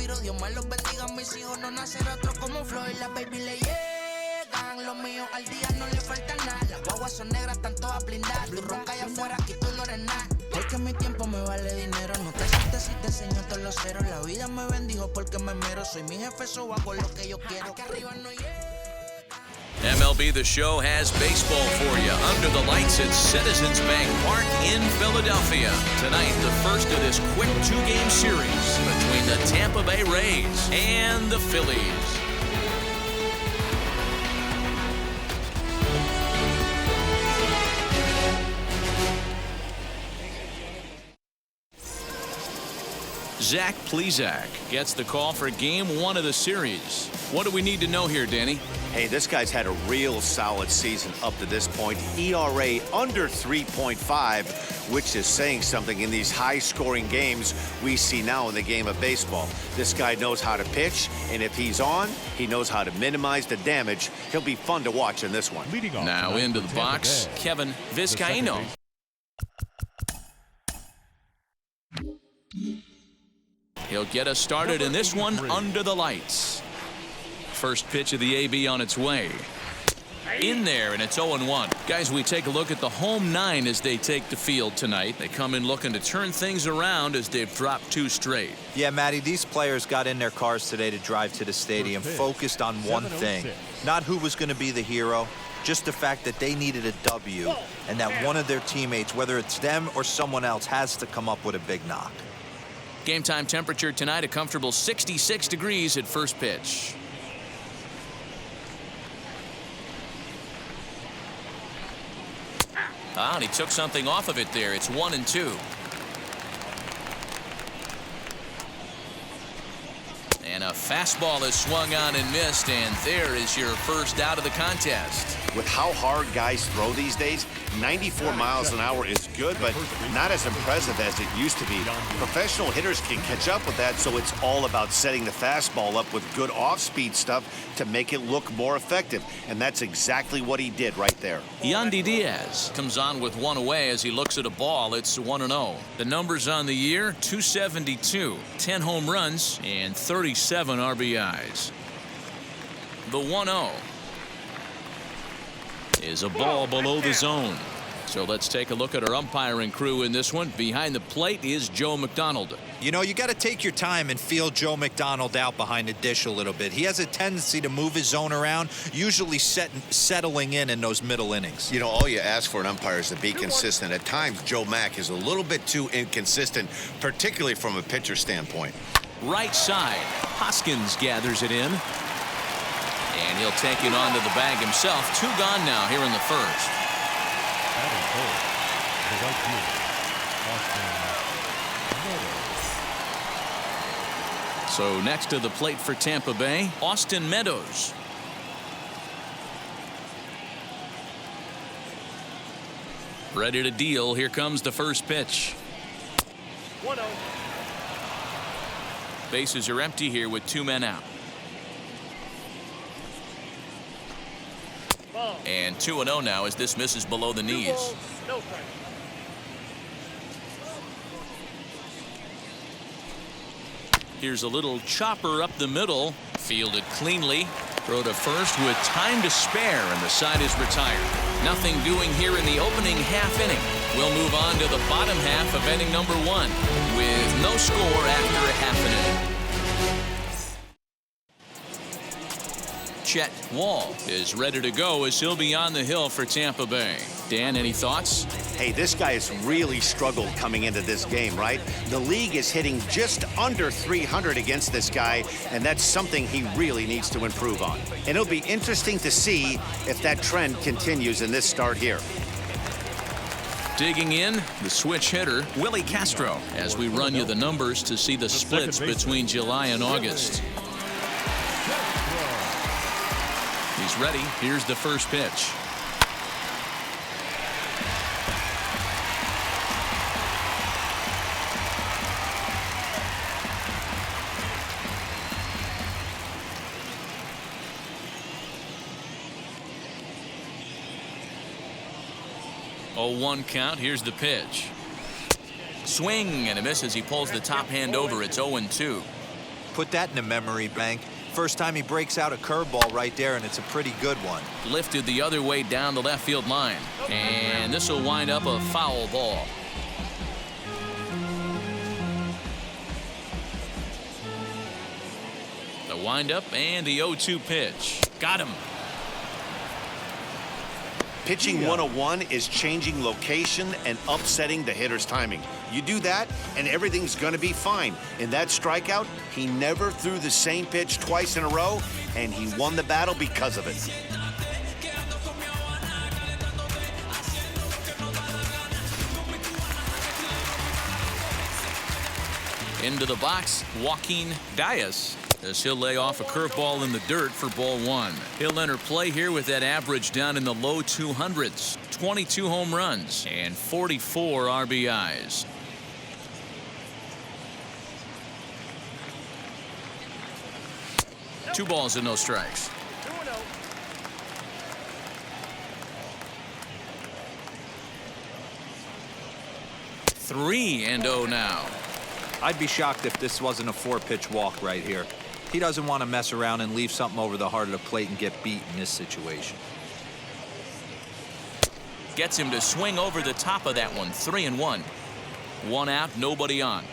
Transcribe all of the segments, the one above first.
tiro. Dios me los bendiga, mis hijos no nacerá otro como Floyd. Las baby le llegan, los míos al día no le falta nada. Las guaguas son negras, están todas blindadas. Tú ronca allá afuera, aquí tú no eres nada. Es que mi tiempo me vale dinero. No te sientes si te enseño todos los ceros. La vida me bendijo porque me mero. Soy mi jefe, so hago lo que yo quiero. Que arriba no llega. MLB The Show has baseball for you under the lights at Citizens Bank Park in Philadelphia. Tonight, the first of this quick two-game series between the Tampa Bay Rays and the Phillies. Zach Plesac gets the call for game one of the series. What do we need to know here, Danny? Hey, this guy's had a real solid season up to this point. ERA under 3.5, which is saying something in these high-scoring games we see now in the game of baseball. This guy knows how to pitch, and if he's on, he knows how to minimize the damage. He'll be fun to watch in this one. Now into the box, Kevin Vizcaino. He'll get us started in this one under the lights. First pitch of the AB on its way. In there, and it's 0-1. Guys, we take a look at the home nine as they take the field tonight. They come in looking to turn things around as they've dropped two straight. Yeah, Matty, these players got in their cars today to drive to the stadium, focused on one thing. Not who was going to be the hero, just the fact that they needed a W, and that one of their teammates, whether it's them or someone else, has to come up with a big knock. Game time temperature tonight, a comfortable 66 degrees at first pitch. And he took something off of it there. It's 1-2. And a fastball is swung on and missed, and there is your first out of the contest. With how hard guys throw these days, 94 miles an hour is good, but not as impressive as it used to be. Professional hitters can catch up with that, so it's all about setting the fastball up with good off-speed stuff to make it look more effective, and that's exactly what he did right there. Yandy Diaz comes on with one away as he looks at a ball. It's 1-0. The numbers on the year, 272, 10 home runs, and 37 RBIs. The 1-0 is a ball below the zone. So let's take a look at our umpiring crew in this one. Behind the plate is Joe McDonald. You know, you got to take your time and feel Joe McDonald out behind the dish a little bit. He has a tendency to move his zone around, usually settling in those middle innings. You know, all you ask for an umpire is to be consistent. At times, Joe Mack is a little bit too inconsistent, particularly from a pitcher standpoint. Right side, Hoskins gathers it in. And he'll take it onto the bag himself. Two gone now here in the first. So next to the plate for Tampa Bay, Austin Meadows. Ready to deal. Here comes the first pitch. 1-0. Bases are empty here with two men out. And 2-0 now as this misses below the knees. No strike. Here's a little chopper up the middle. Fielded cleanly. Throw to first with time to spare, and the side is retired. Nothing doing here in the opening half inning. We'll move on to the bottom half of inning number one with no score after a half an inning. Chet Wall is ready to go as he'll be on the hill for Tampa Bay. Dan, any thoughts? Hey, this guy has really struggled coming into this game, right? The league is hitting just under 300 against this guy, and that's something he really needs to improve on. And it'll be interesting to see if that trend continues in this start here. Digging in, the switch hitter, Willie Castro, as we run you the numbers to see the splits between July and August. He's ready. Here's the first pitch. Oh, 1 count. Here's the pitch. Swing and a miss as he pulls the top hand over. It's 0-2. Put that in the memory bank. First time he breaks out a curveball right there, and it's a pretty good one. Lifted the other way down the left field line. And this will wind up a foul ball. The windup and the 0-2 pitch. Got him. Pitching 101 is changing location and upsetting the hitter's timing. You do that, and everything's going to be fine. In that strikeout, he never threw the same pitch twice in a row, and he won the battle because of it. Into the box, Joaquin Diaz, as he'll lay off a curveball in the dirt for ball one. He'll enter play here with that average down in the low 200s, 22 home runs and 44 RBIs. Two balls and no strikes. 3-0 now. I'd be shocked if this wasn't a 4-pitch walk right here. He doesn't want to mess around and leave something over the heart of the plate and get beat in this situation. Gets him to swing over the top of that one. 3-1. One out, nobody on.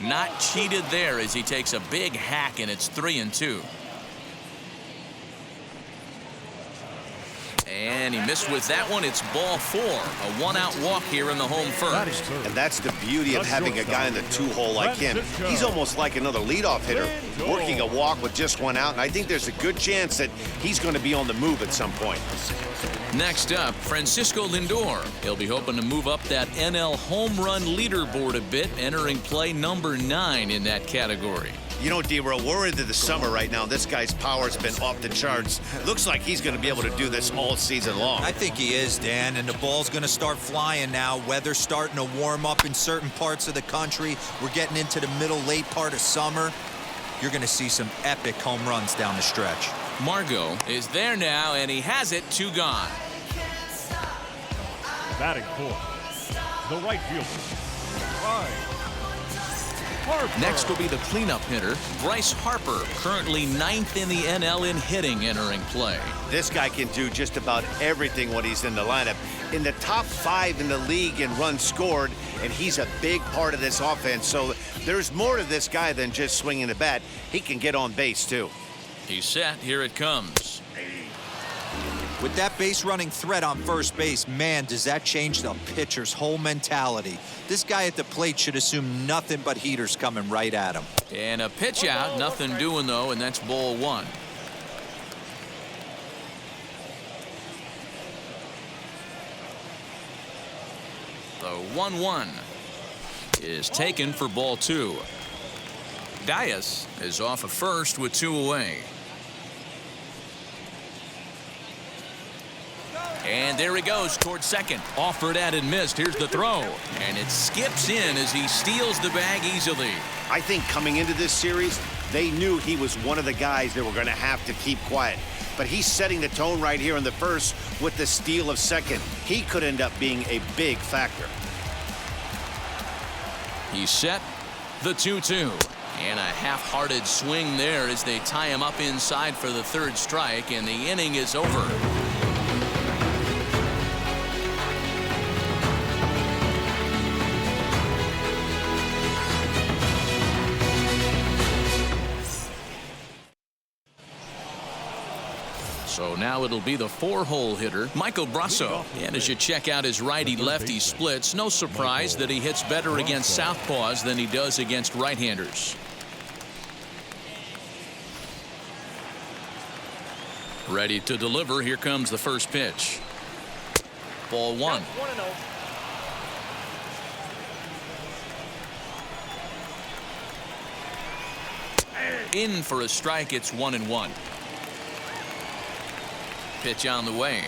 Not cheated there as he takes a big hack, and it's 3-2. And he missed with that one. It's ball 4. A one-out walk here in the home first. And that's the beauty of having a guy in the two-hole like him. He's almost like another leadoff hitter, working a walk with just one out. And I think there's a good chance that he's going to be on the move at some point. Next up, Francisco Lindor. He'll be hoping to move up that NL home run leaderboard a bit, entering play number 9 in that category. You know, D-Roll, we're into the summer right now. This guy's power's been off the charts. Looks like he's going to be able to do this all season long. I think he is, Dan, and the ball's going to start flying now. Weather's starting to warm up in certain parts of the country. We're getting into the middle, late part of summer. You're going to see some epic home runs down the stretch. Margot is there now, and he has it. 2 gone. Batting fourth, the right fielder, Next will be the cleanup hitter, Bryce Harper, currently 9th in the NL in hitting, entering play. This guy can do just about everything when he's in the lineup. In the top 5 in the league in runs scored, and he's a big part of this offense. So there's more to this guy than just swinging the bat. He can get on base, too. He's set. Here it comes. With that base running threat on first base, man, does that change the pitcher's whole mentality. This guy at the plate should assume nothing but heaters coming right at him. And a pitch out, nothing doing though, and that's ball 1. The 1-1 is taken for ball 2. Diaz is off of first with 2 away. And there he goes towards second. Offered at and missed. Here's the throw. And it skips in as he steals the bag easily. I think coming into this series, they knew he was one of the guys that were going to have to keep quiet. But he's setting the tone right here in the first with the steal of second. He could end up being a big factor. He's set. The 2-2. And a half-hearted swing there as they tie him up inside for the 3rd strike. And the inning is over. So now it'll be the 4-hole hitter, Michael Brasso. And as you check out his righty-lefty splits, no surprise that he hits better against southpaws than he does against right-handers. Ready to deliver. Here comes the first pitch. Ball 1. In for a strike. It's 1-1. Pitch on the way.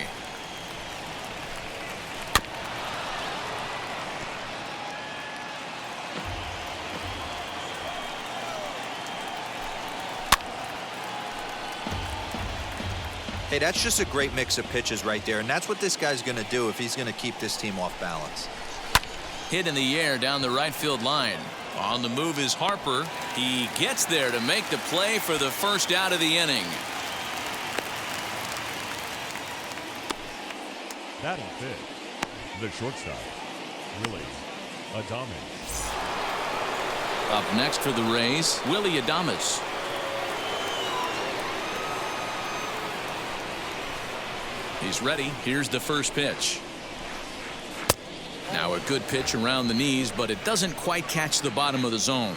Hey, that's just a great mix of pitches right there, and that's what this guy's going to do if he's going to keep this team off balance. Hit in the air down the right field line. On the move is Harper. He gets there to make the play for the first out of the inning. Batting fifth, the shortstop, Willie Adames. Up next for the Rays, Willie Adames. He's ready. Here's the first pitch. Now a good pitch around the knees, but it doesn't quite catch the bottom of the zone.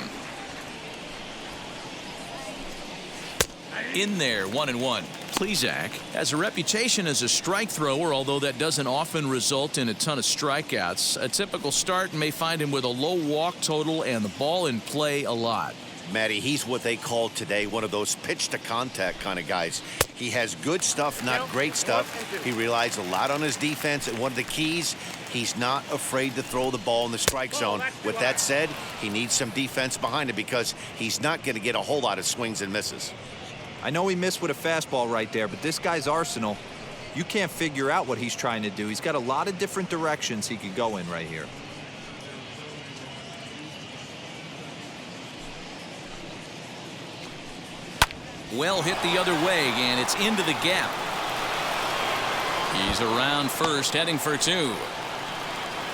In there, 1-1. Plesac has a reputation as a strike thrower, although that doesn't often result in a ton of strikeouts. A typical start may find him with a low walk total and the ball in play a lot. Matty, he's what they call today one of those pitch to contact kind of guys. He has good stuff, not great stuff. He relies a lot on his defense, and one of the keys, he's not afraid to throw the ball in the strike zone. With that said, he needs some defense behind him because he's not going to get a whole lot of swings and misses. I know he missed with a fastball right there, but this guy's arsenal, you can't figure out what he's trying to do. He's got a lot of different directions he could go in right here. Well hit the other way, and it's into the gap. He's around first, heading for two.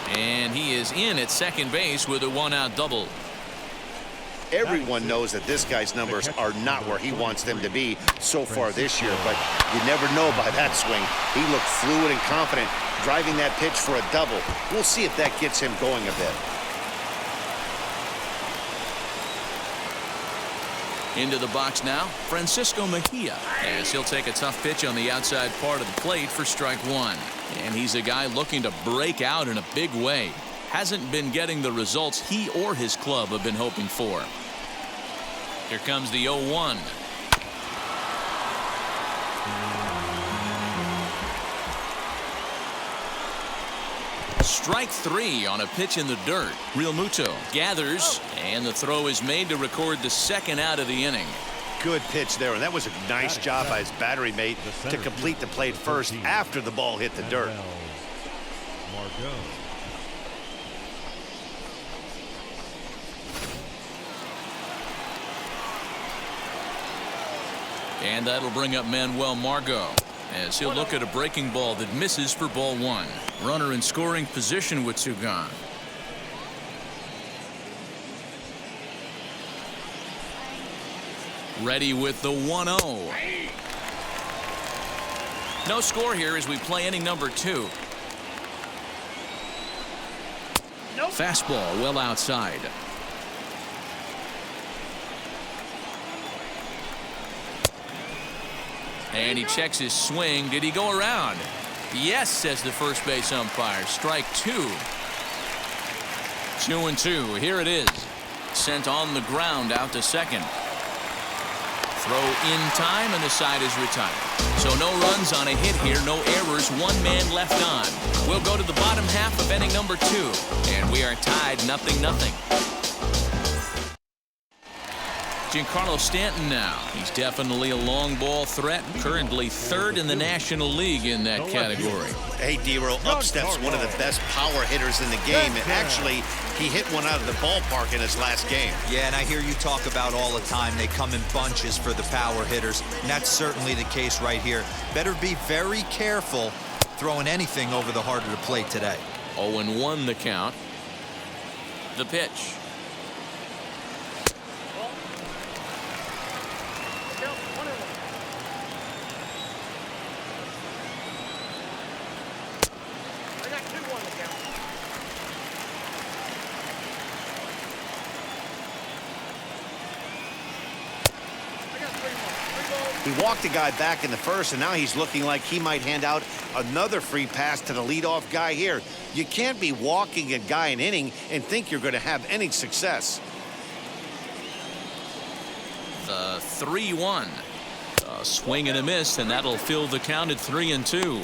And he is in at second base with a one-out double. Everyone knows that this guy's numbers are not where he wants them to be so far this year, but you never know by that swing. He looked fluid and confident, driving that pitch for a double. We'll see if that gets him going a bit. Into the box now, Francisco Mejia, as he'll take a tough pitch on the outside part of the plate for strike one. And he's a guy looking to break out in a big way. Hasn't been getting the results he or his club have been hoping for. Here comes the 0-1. Strike three on a pitch in the dirt. Real Muto gathers, and the throw is made to record the second out of the inning. Good pitch there, and that was a nice job by his battery mate to complete the play first after the ball hit the dirt. And that'll bring up Manuel Margot, as he'll look at a breaking ball that misses for ball one. Runner in scoring position with two gone. Ready with the 1-0. No score here as we play inning number two. Fastball well outside. And he checks his swing. Did he go around? Yes, says the first base umpire. Strike two. 2-2. Here it is. Sent on the ground out to second. Throw in time, and the side is retired. So no runs on a hit here, no errors, one man left on. We'll go to the bottom half of inning number two, and we are tied 0-0. Giancarlo Stanton now. He's definitely a long ball threat. Currently third in the National League in that category. Hey, D-Roll, up steps one of the best power hitters in the game. And actually, he hit one out of the ballpark in his last game. Yeah, and I hear you talk about all the time they come in bunches for the power hitters, and that's certainly the case right here. Better be very careful throwing anything over the heart of the plate today. 0-1 the count. The pitch. He walked the guy back in the first, and now he's looking like he might hand out another free pass to the leadoff guy here. You can't be walking a guy an inning and think you're going to have any success. The 3-1. A swing and a miss, and that'll fill the count at 3-2.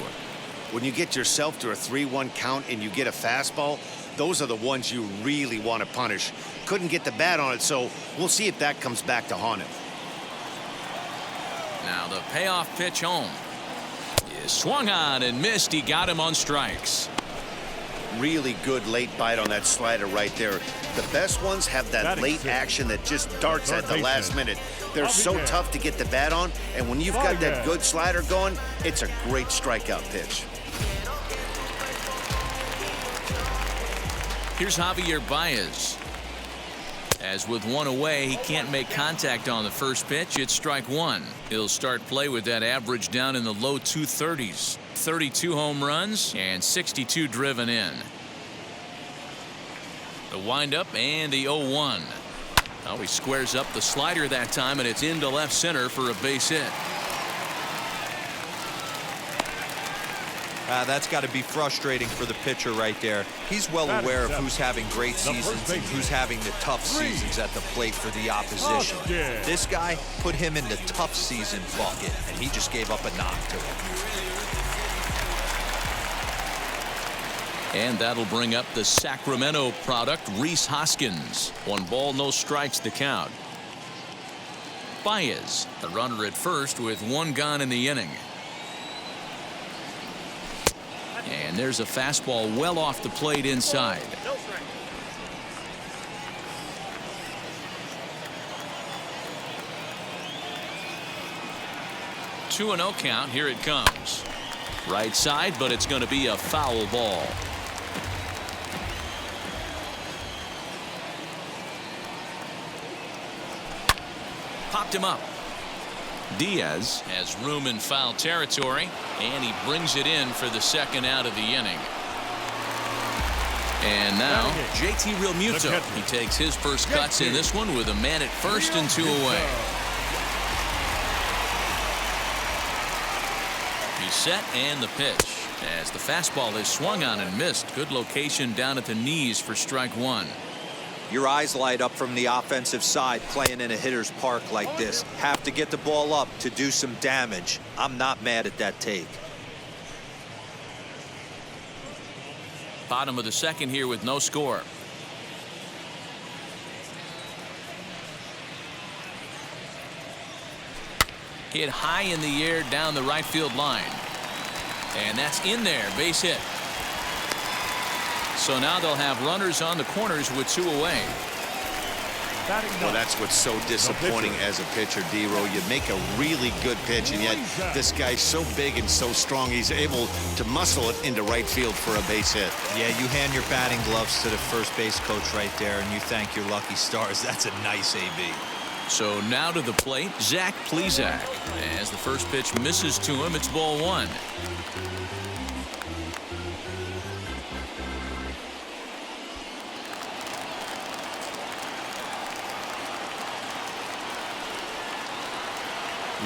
When you get yourself to a 3-1 count and you get a fastball, those are the ones you really want to punish. Couldn't get the bat on it, so we'll see if that comes back to haunt him. Now the payoff pitch home. Is swung on and missed. He got him on strikes. Really good late bite on that slider right there. The best ones have that late action that just darts at the last minute. They're so tough to get the bat on, and when you've got that good slider going, it's a great strikeout pitch. Here's Javier Baez. As with one away, he can't make contact on the first pitch. It's strike one. He'll start play with that average down in the low 230s. 32 home runs and 62 driven in. The windup and the 0-1. Oh, he squares up the slider that time, and it's into left center for a base hit. That's got to be frustrating for the pitcher right there. He's well aware of who's having great seasons and who's having the tough seasons at the plate for the opposition. This guy put him in the tough season bucket, and he just gave up a knock to him. And that'll bring up the Sacramento product, Rhys Hoskins. 1 ball, no strikes, the count. Baez, the runner at first with 1 gone in the inning. And there's a fastball well off the plate inside. Two and 0 count. Here it comes. Right side, but it's going to be a foul ball. Popped him up. Diaz has room in foul territory, and he brings it in for the second out of the inning. And now JT Realmuto. He takes his first cuts in this one with a man at first and 2 away. He's set, and the pitch as the fastball is swung on and missed. Good location down at the knees for strike one. Your eyes light up from the offensive side playing in a hitter's park like this. Have to get the ball up to do some damage. I'm not mad at that take. Bottom of the second here with no score. Hit high in the air down the right field line. And that's in there. Base hit. So now they'll have runners on the corners with 2 away. Well, that's what's so disappointing as a pitcher, D-Row. You make a really good pitch, and yet this guy's so big and so strong, he's able to muscle it into right field for a base hit. Yeah, you hand your batting gloves to the first base coach right there, and you thank your lucky stars. That's a nice AB. So now to the plate, Zach Plesac. As the first pitch misses to him, it's ball 1.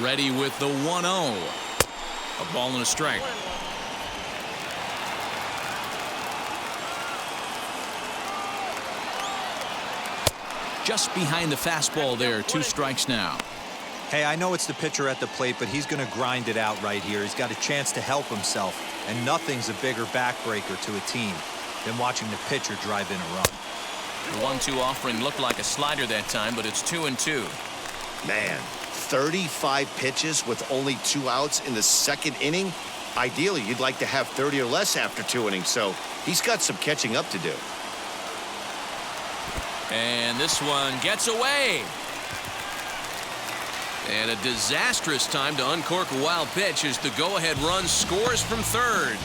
Ready with the 1-0. A ball and a strike. Just behind the fastball there. 2 strikes now. Hey, I know it's the pitcher at the plate, but he's going to grind it out right here. He's got a chance to help himself, and nothing's a bigger backbreaker to a team than watching the pitcher drive in a run. The 1-2 offering looked like a slider that time, but it's 2-2. Man, 35 pitches with only 2 outs in the second inning. Ideally, you'd like to have 30 or less after 2 innings, so he's got some catching up to do. And this one gets away. And a disastrous time to uncork a wild pitch as the go-ahead run scores from third.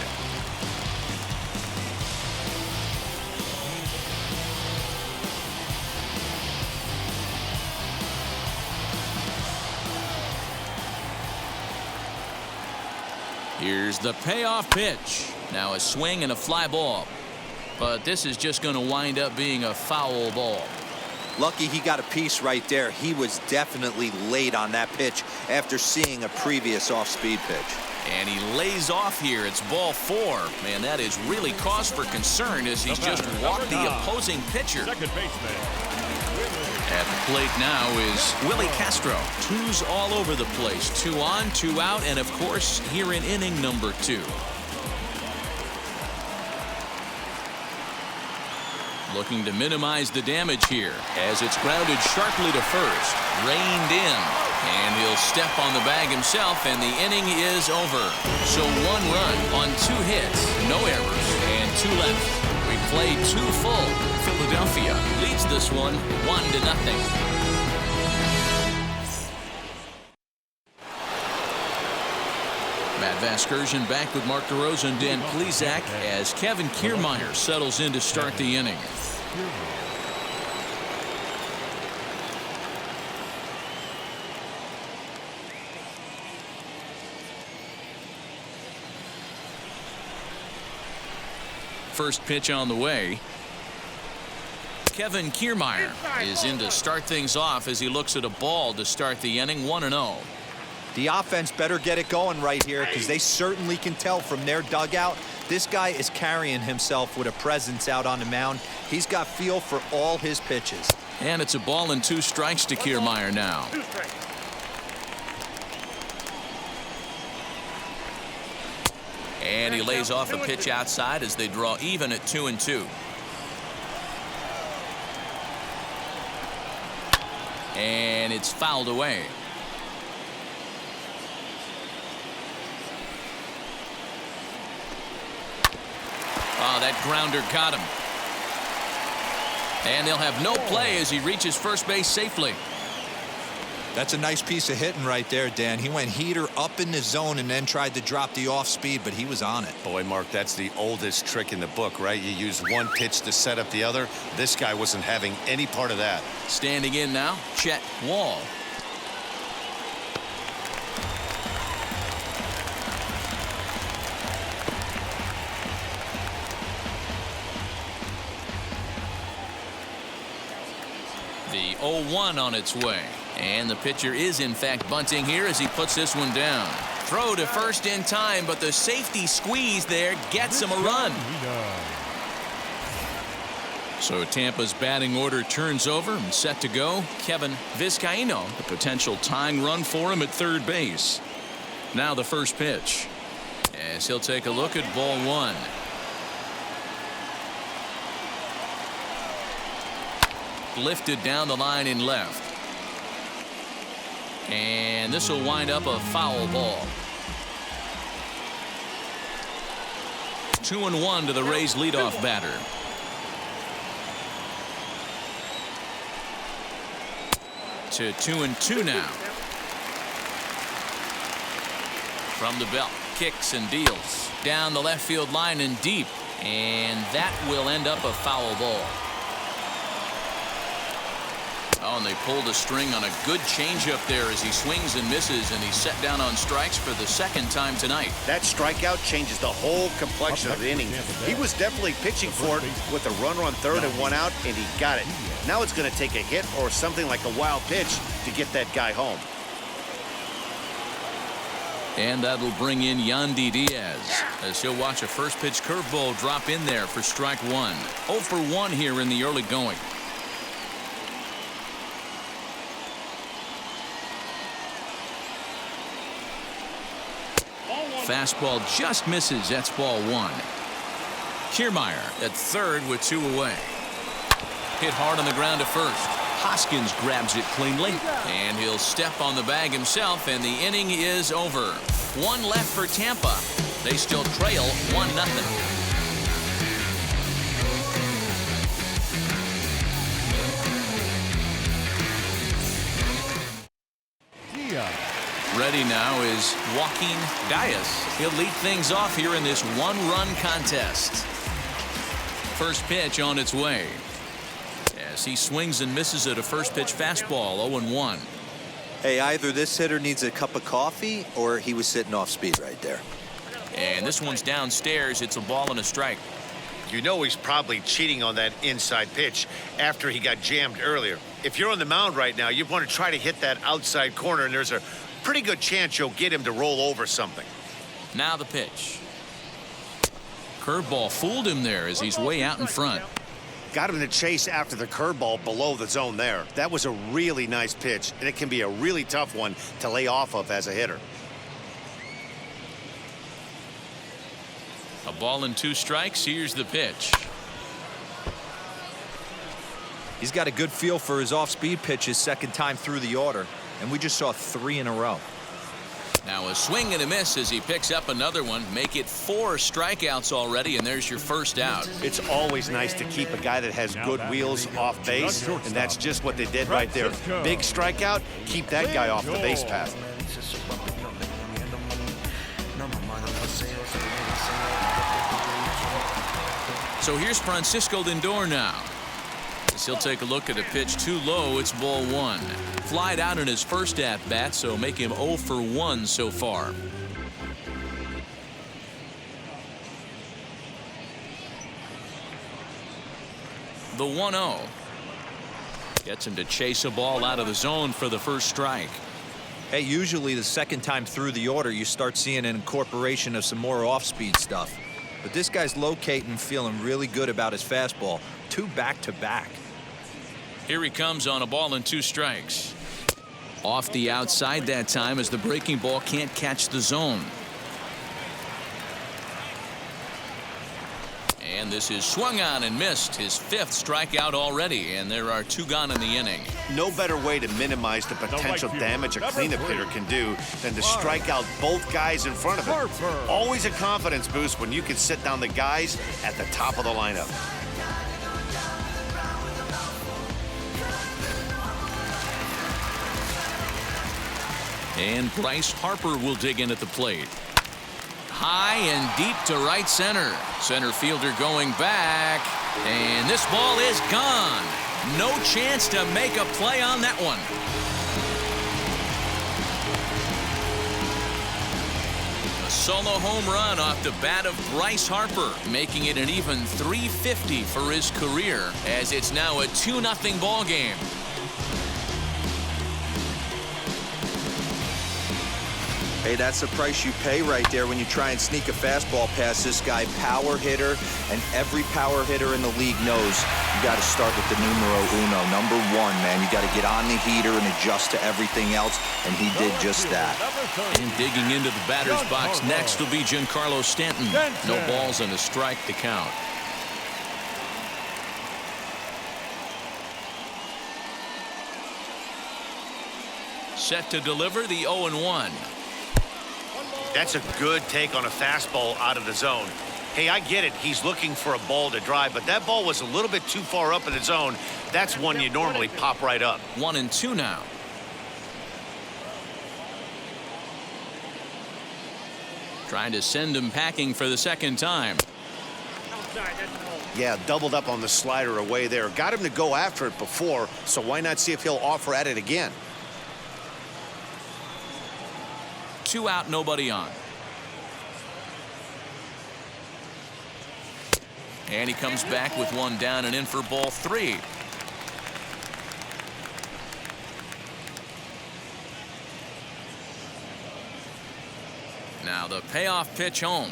Here's the payoff pitch. Now a swing and a fly ball. But this is just going to wind up being a foul ball. Lucky he got a piece right there. He was definitely late on that pitch after seeing a previous off-speed pitch. And he lays off here. It's ball 4. Man, that is really cause for concern as he's just walked the opposing pitcher. Second baseman. At the plate now is Willie Castro. 2s all over the place. 2 on, 2 out, and of course here in inning number 2. looking to minimize the damage here as it's grounded sharply to first. Reined in. And he'll step on the bag himself, and the inning is over. So 1 run on 2 hits, no errors, and 2 left. We played 2 full. Philadelphia leads this one 1-0. Matt Vasgersian back with Mark DeRosa and Dan Plesac as Kevin Kiermaier settles in to start the inning. First pitch on the way. Kevin Kiermaier is in to start things off as he looks at a ball to start the inning. 1-0. The offense better get it going right here, because they certainly can tell from their dugout this guy is carrying himself with a presence out on the mound. He's got feel for all his pitches. And it's a ball and 2 strikes to Kiermaier now. And he lays off a pitch outside as they draw even at 2-2. And it's fouled away. Oh, that grounder got him. And they'll have no play as he reaches first base safely. That's a nice piece of hitting right there, Dan. He went heater up in the zone and then tried to drop the off speed, but he was on it. Boy, Mark, that's the oldest trick in the book, right? You use one pitch to set up the other. This guy wasn't having any part of that. Standing in now, Chet Wall. The 0-1 on its way. And the pitcher is in fact bunting here as he puts this one down. Throw to first in time, but the safety squeeze there gets him a run. So Tampa's batting order turns over and set to go. Kevin Vizcaino, a potential tying run for him at third base. Now the first pitch as he'll take a look at ball 1. Lifted down the line in left. And this will wind up a foul ball. 2-1 to the Rays leadoff batter. To 2-2 now. From the belt, kicks and deals down the left field line and deep, and that will end up a foul ball. Oh, and they pulled a string on a good changeup there as he swings and misses, and he's set down on strikes for the second time tonight. That strikeout changes the whole complexion of the inning. He was definitely pitching for it with a runner on third and 1 out, and he got it. Now it's going to take a hit or something like a wild pitch to get that guy home. And that'll bring in Yandy Diaz as he'll watch a first pitch curveball drop in there for strike 1. 0 for 1 here in the early going. Fastball just misses. That's ball 1. Kiermaier at third with 2 away. Hit hard on the ground to first. Hoskins grabs it cleanly, and he'll step on the bag himself, and the inning is over. 1 left for Tampa. They still trail 1-0. Ready now is Joaquin Diaz. He'll lead things off here in this 1-run contest. First pitch on its way as he swings and misses at a first pitch fastball. 0-1. Hey, either this hitter needs a cup of coffee or he was sitting off speed right there. And this one's downstairs. It's a ball and a strike. You know he's probably cheating on that inside pitch after he got jammed earlier. If you're on the mound right now, you want to try to hit that outside corner, and there's a pretty good chance you'll get him to roll over something. Now the pitch. Curveball fooled him there as he's way out in front. Got him to chase after the curveball below the zone there. That was a really nice pitch, and it can be a really tough one to lay off of as a hitter. A ball and 2 strikes. Here's the pitch. He's got a good feel for his off-speed pitches second time through the order, and we just saw 3 in a row. Now a swing and a miss as he picks up another one. Make it 4 strikeouts already, and there's your first out. It's always nice to keep a guy that has good wheels off base, and that's just what they did right there. Big strikeout, keep that guy off the base path. So here's Francisco Lindor now. As he'll take a look at a pitch too low. It's ball 1. Flied out in his first at-bat, so make him 0 for 1 so far. The 1-0. Gets him to chase a ball out of the zone for the first strike. Hey, usually the second time through the order, you start seeing an incorporation of some more off-speed stuff. But this guy's locating, feeling really good about his fastball. 2 back-to-back. Here he comes on a ball and 2 strikes. Off the outside that time as the breaking ball can't catch the zone. And this is swung on and missed. His 5th strikeout already, and there are 2 gone in the inning. No better way to minimize the potential damage a cleanup hitter can do than to strike out both guys in front of him. Always a confidence boost when you can sit down the guys at the top of the lineup. And Bryce Harper will dig in at the plate. High and deep to right center. Center fielder going back. And this ball is gone. No chance to make a play on that one. A solo home run off the bat of Bryce Harper, making it an even .350 for his career, as it's now a 2-0 ball game. Hey, that's the price you pay right there when you try and sneak a fastball past this guy. Power hitter, and every power hitter in the league knows you got to start with the numero uno, number 1, man. You got to get on the heater and adjust to everything else, and he did just that. And digging into the batter's box next will be Giancarlo Stanton. No balls and a strike to count. Set to deliver the 0-1. That's a good take on a fastball out of the zone. Hey, I get it. He's looking for a ball to drive, but that ball was a little bit too far up in the zone. That's one you normally pop right up. 1-2 now. Trying to send him packing for the second time. Yeah, doubled up on the slider away there. Got him to go after it before, so why not see if he'll offer at it again? 2 out, nobody on. And he comes back with 1 down and in for ball 3. Now the payoff pitch home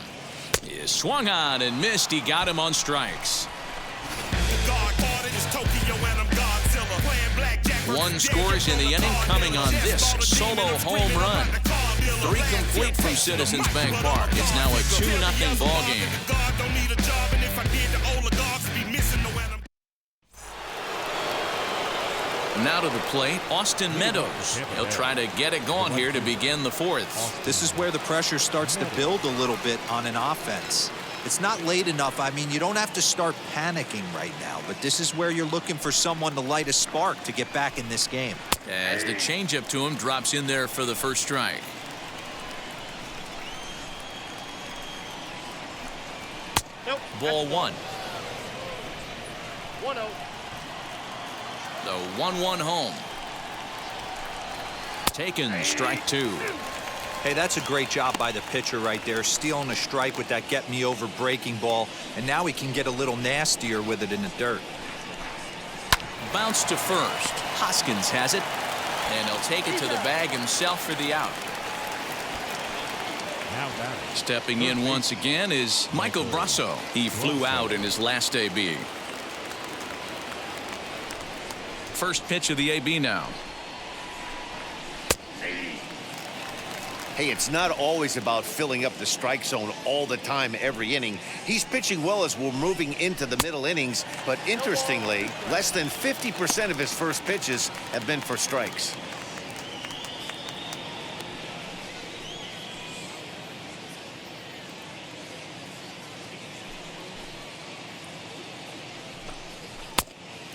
is swung on and missed. He got him on strikes. 1 scores in the inning, coming on this solo home run. 3 complete from Citizens Bank Park. It's now a 2-0 ball game. Now to the plate, Austin Meadows. He'll try to get it going here to begin the 4th. This is where the pressure starts to build a little bit on an offense. It's not late enough. I mean, you don't have to start panicking right now, but this is where you're looking for someone to light a spark to get back in this game. As the changeup to him drops in there for the first strike. Nope. Ball 1. 1-0. The 1-1 home. Taken, strike 2. Hey, that's a great job by the pitcher right there, stealing a strike with that get-me-over breaking ball, and now he can get a little nastier with it in the dirt. Bounce to first. Hoskins has it, and he'll take it to the bag himself for the out. Stepping in once again is Michael Brasso. He flew out in his last AB. First pitch of the AB now. Hey, it's not always about filling up the strike zone all the time, every inning. He's pitching well as we're moving into the middle innings, but interestingly, less than 50% of his first pitches have been for strikes.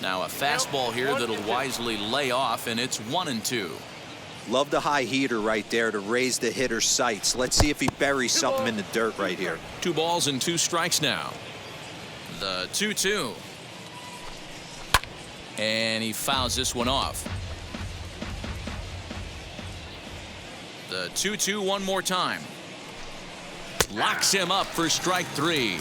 Now a fastball here that'll wisely lay off, and it's 1-2. Love the high heater right there to raise the hitter's sights. Let's see if he buries something in the dirt right here. 2 balls and 2 strikes now. The 2-2. And he fouls this one off. The 2-2 one more time. Locks him up for strike 3.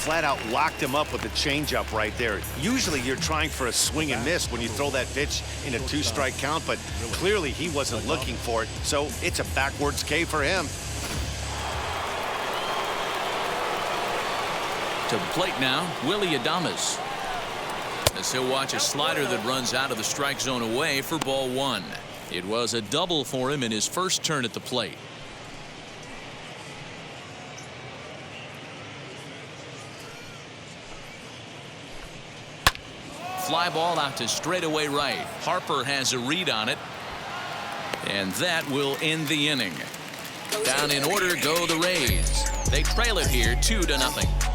Flat out locked him up with the changeup right there. Usually you're trying for a swing and miss when you throw that pitch in a 2-strike count, but clearly he wasn't looking for it, so it's a backwards K for him. To the plate now, Willie Adames. As he'll watch a slider that runs out of the strike zone away for ball 1. It was a double for him in his first turn at the plate. Fly ball out to straightaway right. Harper has a read on it, and that will end the inning. Down in order go the Rays. They trail it here 2-0.